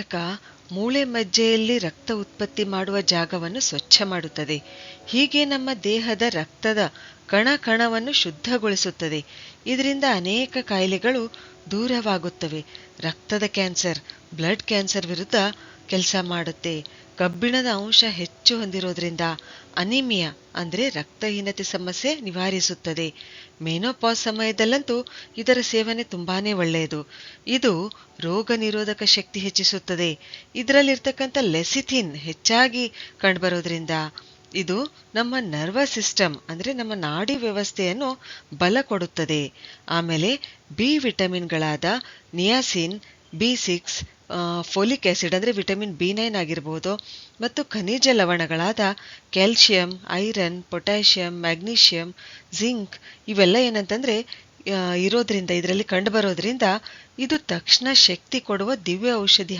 ಕ ಮೂಳೆ ಮಜ್ಜೆಯಲ್ಲಿ ರಕ್ತ ಉತ್ಪತ್ತಿ ಮಾಡುವ ಜಾಗವನ್ನು ಸ್ವಚ್ಛ ಮಾಡುತ್ತದೆ. ಹೀಗೆ ನಮ್ಮ ದೇಹದ ರಕ್ತದ ಕಣ ಕಣವನ್ನು ಶುದ್ಧಗೊಳಿಸುತ್ತದೆ. ಇದರಿಂದ ಅನೇಕ ಕಾಯಿಲೆಗಳು ದೂರವಾಗುತ್ತವೆ. ರಕ್ತದ ಕ್ಯಾನ್ಸರ್, ಬ್ಲಡ್ ಕ್ಯಾನ್ಸರ್ ವಿರುದ್ಧ ಕೆಲಸ ಮಾಡುತ್ತೆ. ಕಬ್ಬಿಣದ ಅಂಶ ಹೆಚ್ಚು ಹೊಂದಿರೋದ್ರಿಂದ ಅನಿಮಿಯಾ ಅಂದ್ರೆ ರಕ್ತಹೀನತೆ ಸಮಸ್ಯೆ ನಿವಾರಿಸುತ್ತದೆ. ಮೆನೋಪಾಸ್ ಸಮಯದಲ್ಲಂತೂ ಇದರ ಸೇವನೆ ತುಂಬಾನೇ ಒಳ್ಳೆಯದು. ಇದು ರೋಗ ನಿರೋಧಕ ಶಕ್ತಿ ಹೆಚ್ಚಿಸುತ್ತದೆ. ಇದರಲ್ಲಿರ್ತಕ್ಕಂಥ ಲೆಸಿಥಿನ್ ಹೆಚ್ಚಾಗಿ ಕಂಡುಬರೋದ್ರಿಂದ ಇದು ನಮ್ಮ ನರ್ವಸ್ ಸಿಸ್ಟಮ್ ಅಂದ್ರೆ ನಮ್ಮ ನಾಡಿ ವ್ಯವಸ್ಥೆಯನ್ನು ಬಲ ಕೊಡುತ್ತದೆ. ಆಮೇಲೆ ಬಿ ವಿಟಮಿನ್ಗಳಾದ ನಿಯಾಸಿನ್, ಬಿ6, ಫೋಲಿಕ್ ಆಸಿಡ್ ಅಂದ್ರೆ ವಿಟಮಿನ್ ಬಿ9 ಆಗಿರಬಹುದು, ಮತ್ತು ಖನಿಜ ಲವಣಗಳಾದ calcium, iron, potassium, magnesium, zinc ಇವೆಲ್ಲ ಏನಂತಂದ್ರೆ ಇರೋದ್ರಿಂದ ಇದರಲ್ಲಿ ಕಂಡುಬರೋದ್ರಿಂದ ಇದು ತಕ್ಷಣ ಶಕ್ತಿ ಕೊಡುವ ದಿವ್ಯ ಔಷಧಿ